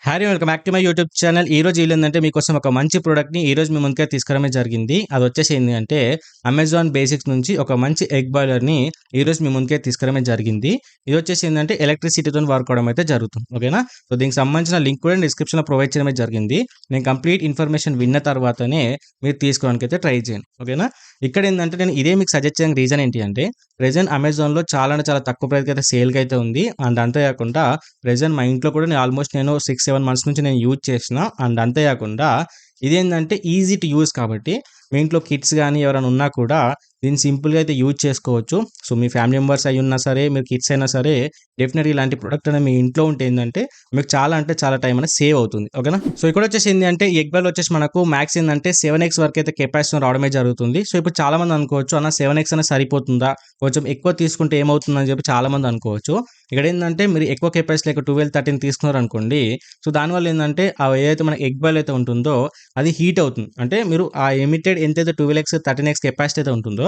Hi welcome back to my YouTube channel. ఈ రోజు ఏంటంటే మీకోసం ఒక మంచి ప్రోడక్ట్ని ఈ రోజు మీ ముందుకే తీసుకురావడమే జరిగింది. అది వచ్చేసి ఏంటంటే అమెజాన్ బేసిక్స్ నుంచి ఒక మంచి ఎగ్ బాయిలర్ని ఈ రోజు మీ ముందుకే తీసుకురావడమే జరిగింది. ఇది వచ్చేసి ఏంటంటే ఎలక్ట్రిసిటీతో వర్క్ అవడం అయితే జరుగుతుంది. ఓకేనా? సో దీనికి సంబంధించిన లింక్ కూడా డిస్క్రిప్షన్లో ప్రొవైడ్ చేయడమే జరిగింది. నేను కంప్లీట్ ఇన్ఫర్మేషన్ విన్న తర్వాతనే మీరు తీసుకోవడానికి అయితే ట్రై చేయండి. ఓకేనా? ఇక్కడ ఏంటంటే నేను ఇదే మీకు సజెస్ట్ చేయడానికి రీజన్ ఏంటి అంటే ప్రెజెంట్ అమెజాన్లో చాలా అంటే చాలా తక్కువ ప్రైస్కి అయితే సేల్కి అయితే ఉంది. అండ్ అంతేకాకుండా ప్రెజెంట్ మా ఇంట్లో కూడా నేను ఆల్మోస్ట్ 6-7 మంత్స్ నుంచి నేను యూజ్ చేసిన. అండ్ అంతేకాకుండా ఇదేంటంటే ఈజీ టు యూజ్ కాబట్టి మీ ఇంట్లో కిడ్స్ కానీ ఎవరైనా ఉన్నా కూడా దీన్ని సింపుల్గా అయితే యూజ్ చేసుకోవచ్చు. సో మీ ఫ్యామిలీ మెంబర్స్ అయి ఉన్నా సరే, మీరు కిడ్స్ అయినా సరే, డెఫినెట్గా ఇలాంటి ప్రొడక్ట్ అనేది మీ ఇంట్లో ఉంటే ఏంటంటే మీకు చాలా అంటే చాలా టైం అనేది సేవ్ అవుతుంది. ఓకేనా? సో ఇక్కడ వచ్చేసి ఏంటంటే ఎగ్ బాయిల్ వచ్చేసి మనకు మ్యాక్స్ ఏంటంటే 7x వరకు అయితే కెపాసిటీ రావడమే జరుగుతుంది. సో ఇప్పుడు చాలా మంది అనుకోవచ్చు అన్న 7x అనేది సరిపోతుందా, కొంచెం ఎక్కువ తీసుకుంటే ఏమవుతుందని చెప్పి చాలా మంది అనుకోవచ్చు. ఇక్కడ ఏంటంటే మీరు ఎక్కువ కెపాసిటీ లైక్ 12-13 తీసుకున్నారు అనుకోండి. సో దానివల్ల ఏంటంటే ఏదైతే మన ఎగ్ బాయిల్ అయితే ఉంటుందో అది హీట్ అవుతుంది. అంటే మీరు ఆ ఎమిటెడ్ ఎంతైతే 12x 13x కెపాసిటీ అయితే ఉంటుందో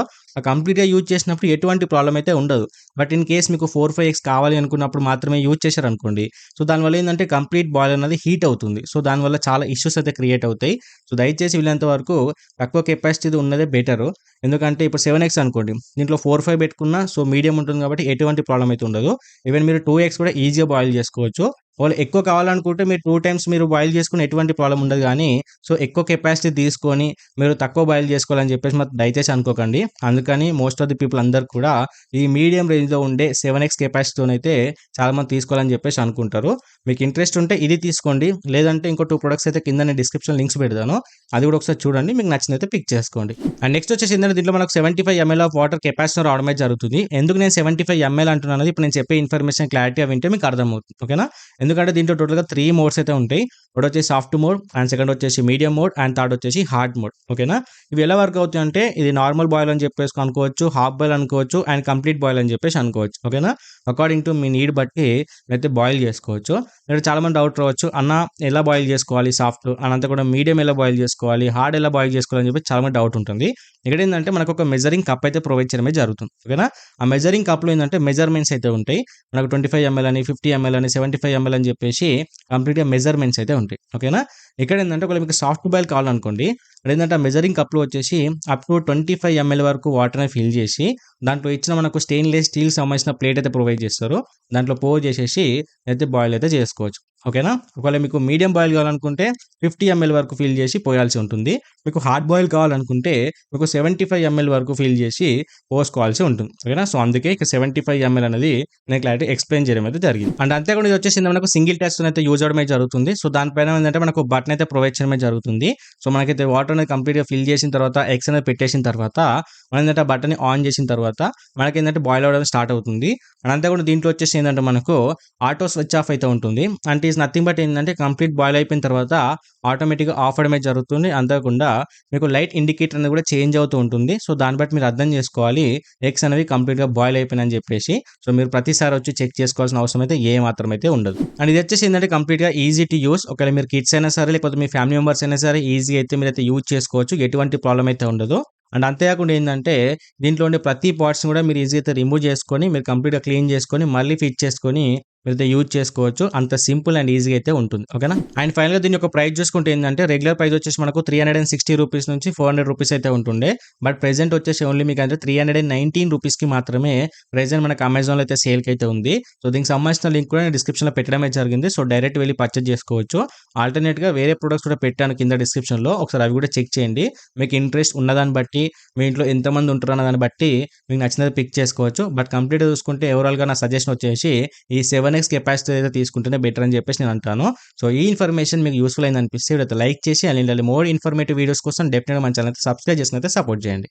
కంప్లీట్గా యూజ్ చేసినప్పుడు ఎటువంటి ప్రాబ్లం అయితే ఉండదు. బట్ ఇన్ కేస్ మీకు 4-5x కావాలి అనుకున్నప్పుడు మాత్రమే యూజ్ చేశారనుకోండి. సో దానివల్ల ఏంటంటే కంప్లీట్ బాయిల్ అనేది హీట్ అవుతుంది. సో దానివల్ల చాలా ఇష్యూస్ అయితే క్రియేట్ అవుతాయి. సో దయచేసి వీళ్ళంత వరకు తక్కువ కెపాసిటీ ఉన్నదే బెటరు. ఎందుకంటే ఇప్పుడు 7x అనుకోండి, దీంట్లో 4-5 పెట్టుకున్నా సో మీడియం ఉంటుంది కాబట్టి ఎటువంటి ప్రాబ్లం అయితే ఉండదు. ఈవెన్ మీరు 2x కూడా ఈజీగా బాయిల్ చేసుకోవచ్చు. వాళ్ళు ఎక్కువ కావాలనుకుంటే మీరు 2 టైమ్స్ మీరు బాయిల్ చేసుకుని ఎటువంటి ప్రాబ్లం ఉండదు. కానీ సో ఎక్కువ కెపాసిటీ తీసుకొని మీరు తక్కువ బాయిల్ చేసుకోవాలని చెప్పేసి మాత్రం దయచేసి అనుకోకండి. అందుకని మోస్ట్ ఆఫ్ ది పీపుల్ అందరూ కూడా ఈ మీడియం రేంజ్లో ఉండే 7x కెపాసిటీతోనైతే చాలామంది తీసుకోవాలని చెప్పేసి అనుకుంటారు. మీకు ఇంట్రెస్ట్ ఉంటే ఇది తీసుకోండి. లేదంటే ఇంకో 2 ప్రొడక్ట్స్ అయితే కింద నేను డిస్క్రిప్షన్ లింక్స్ పెడతాను, అది కూడా ఒకసారి చూడండి. మీకు నచ్చినైతే పిక్ చేసుకోండి. అండ్ నెక్స్ట్ వచ్చేసి ఏంటంటే దీంట్లో మనకు 75 ml ఆఫ్ వాటర్ కెపాసిటీ రావడమే జరుగుతుంది. ఎందుకు నేను 75 ml అంటున్నాను, ఇప్పుడు నేను చెప్పే ఇన్ఫర్మేషన్ క్లారిటీగా వింటే మీకు అర్థమవుతుంది. ఓకేనా? ఎందుకంటే దీంట్లో టోటల్గా 3 మోడ్స్ అయితే ఉంటాయి. ఒకటి వచ్చేసి సాఫ్ట్ మోడ్, అండ్ సెకండ్ వచ్చేసి మీడియం మోడ్, అండ్ థర్డ్ వచ్చేసి హార్డ్ మోడ్. ఓకేనా? ఇవి ఎలా వర్క్ అవుతాయి అంటే ఇది నార్మల్ బాయిల్ అని చెప్పేసి అనుకోవచ్చు, హాఫ్ బాయిల్ అనుకోవచ్చు, అండ్ కంప్లీట్ బాయిల్ అని చెప్పేసి అనుకోవచ్చు. ఓకేనా? అకార్డింగ్ టు మీ నీడ్ బట్టి అయితే బాయిల్ చేసుకోవచ్చు. ఇక్కడ చాలా మంది డౌట్ రావచ్చు, అన్న ఎలా బాయిల్ చేసుకోవాలి సాఫ్ట్, అనంతా కూడా మీడియం ఎలా బాయిల్ చేసుకోవాలి, హార్డ్ ఎలా బాయిల్ చేసుకోవాలని చెప్పి చాలా మంది డౌట్ ఉంటుంది. ఇక్కడ ఏంటంటే మనకు ఒక మెజరింగ్ కప్ అయితే ప్రొవైడ్ చేయడమే జరుగుతుంది. ఓకేనా? ఆ మెజరింగ్ కప్లో ఏంటంటే మెజర్మెంట్స్ అయితే ఉంటాయి. మనకు 25 ml అని, 50 ml అని, 75 ml అని చెప్పేసి కంప్లీట్గా మెజర్మెంట్స్ అయితే ఉంటాయి. ఓకేనా? ఇక్కడ ఏంటంటే ఒకవేళ మీకు సాఫ్ట్ బాయిల్ కావాలనుకోండి, ఇక్కడ ఏంటంటే ఆ మెజరింగ్ కప్లో వచ్చేసి అప్ టు 25 ml వరకు వాటర్ని ఫిల్ చేసి దాంట్లో ఇచ్చిన మనకు స్టెయిన్లెస్ స్టీల్ సంబంధించిన ప్లేట్ అయితే ప్రొవైడ్ చేస్తారు. దాంట్లో పోర్ చేసేసి అయితే బాయిల్ అయితే చేసుకోవచ్చు. ఓకేనా? ఒకవేళ మీకు మీడియం బాయిల్ కావాలనుకుంటే 50 ml వరకు ఫిల్ చేసి పోయాల్సి ఉంటుంది. మీకు హార్డ్ బాయిల్ కావాలనుకుంటే మీకు 75 ml వరకు ఫిల్ చేసి పోసుకోవాల్సి ఉంటుంది. ఓకేనా? సో అందుకే ఇక 75 ml అనేది నేను క్లారిటీ ఎక్స్ప్లెయిన్ చేయడం అయితే జరిగింది. అండ్ అంతేకాకుండా ఇది వచ్చేసి మనకు సింగిల్ టెస్ట్ అయితే యూజ్ అవడమే జరుగుతుంది. సో దానిపైన ఏంటంటే మనకు బటన్ అయితే ప్రొవైడ్ చేయడమే జరుగుతుంది. సో మనకైతే వాటర్ అనేది కంప్లీట్గా ఫిల్ చేసిన తర్వాత ఎగ్స్ అనేది పెట్టేసిన తర్వాత మనం ఏంటంటే బటన్ ఆన్ చేసిన తర్వాత మనకి ఏంటంటే బాయిల్ అవ్వడం స్టార్ట్ అవుతుంది. అండ్ అంతేకాకుండా దీంట్లో వచ్చేసి ఏంటంటే మనకు ఆటో స్విచ్ ఆఫ్ అయితే ఉంటుంది. అంటే ఈజ్ నథింగ్ బట్ ఏంటంటే కంప్లీట్ బాయిల్ అయిపోయిన తర్వాత ఆటోమేటిక్గా ఆఫ్ అవడమే జరుగుతుంది. అంతేకాకుండా మీకు లైట్ ఇండికేటర్ అనేది కూడా చేంజ్ అవుతూ ఉంటుంది. సో దాన్ని బట్టి మీరు అర్థం చేసుకోవాలి ఎగ్స్ అనేవి కంప్లీట్గా బాయిల్ అయిపోయినాయని చెప్పేసి. సో మీరు ప్రతిసారి వచ్చి చెక్ చేసుకోవాల్సిన అవసరం అయితే ఏ మాత్రం అయితే ఉండదు. అండ్ ఇది వచ్చేసి ఏంటంటే కంప్లీట్గా ఈజీ టు యూస్. ఒకవేళ మీరు కిడ్స్ అయినా సరే, లేకపోతే మీ ఫ్యామిలీ మెంబర్స్ అయినా సరే ఈజీ అయితే మీరైతే యూజ్ చేసుకోవచ్చు. ఎటువంటి ప్రాబ్లం అయితే ఉండదు. అండ్ అంతేకాకుండా ఏంటంటే దీంట్లో ఉండే ప్రతి పార్ట్స్ని కూడా మీరు ఈజీగా అయితే రిమూవ్ చేసుకొని మీరు కంప్లీట్గా క్లీన్ చేసుకొని మళ్ళీ ఫిట్ చేసుకొని మీరైతే యూజ్ చేసుకోవచ్చు. అంత సింపుల్ అండ్ ఈజీగా అయితే ఉంటుంది. ఓకేనా? అండ్ ఫైనల్గా దీని యొక్క ప్రైస్ చూసుకుంటే ఏంటంటే రెగ్యులర్ ప్రైస్ వచ్చేసి మనకు 360 రూపీస్ నుంచి 400 రూపీస్ అయితే ఉంటుండే. బట్ ప్రెజెంట్ వచ్చేసి ఓన్లీ మీకు అంటే 319 రూపీస్కి మాత్రమే ప్రెజెంట్ మనకు అమెజాన్లో అయితే సేల్కి అయితే ఉంది. సో దీనికి సంబంధించిన లింక్ కూడా నేను డిస్క్రిప్షన్లో పెట్టడమే జరిగింది. సో డైరెక్ట్ వెళ్ళి పర్చేజ్ చేసుకోవచ్చు. ఆల్టర్నేట్గా వేరే ప్రొడక్ట్స్ కూడా పెట్టాను కింద డిస్క్రిప్షన్లో, ఒకసారి అవి కూడా చెక్ చేయండి. మీకు ఇంట్రెస్ట్ ఉన్నదాన్ని బట్టి, మీ ఇంట్లో ఎంతమంది ఉంటారు అన్న దాన్ని బట్టి మీకు నచ్చినది పిక్ చేసుకోవచ్చు. బట్ కంప్లీట్గా చూసుకుంటే ఓవరాల్గా నా సజెషన్ వచ్చేసి ఈ 7x కెపాసిటీ అయితే తీసుకుంటేనే బెటర్ అని చెప్పేసి నేను అంటాను. సో ఈ ఇన్ఫర్మేషన్ మీకు యూస్ఫుల్ అయింది అనిపిస్తే లైక్ చేసి అండ్ మోర్ ఇన్ఫర్మేటివ్ వీడియోస్ కోసం డెఫినెట్గా మన ఛానల్ అయితే సబ్స్క్రైబ్ చేసి అయితే సపోర్ట్ చేయండి.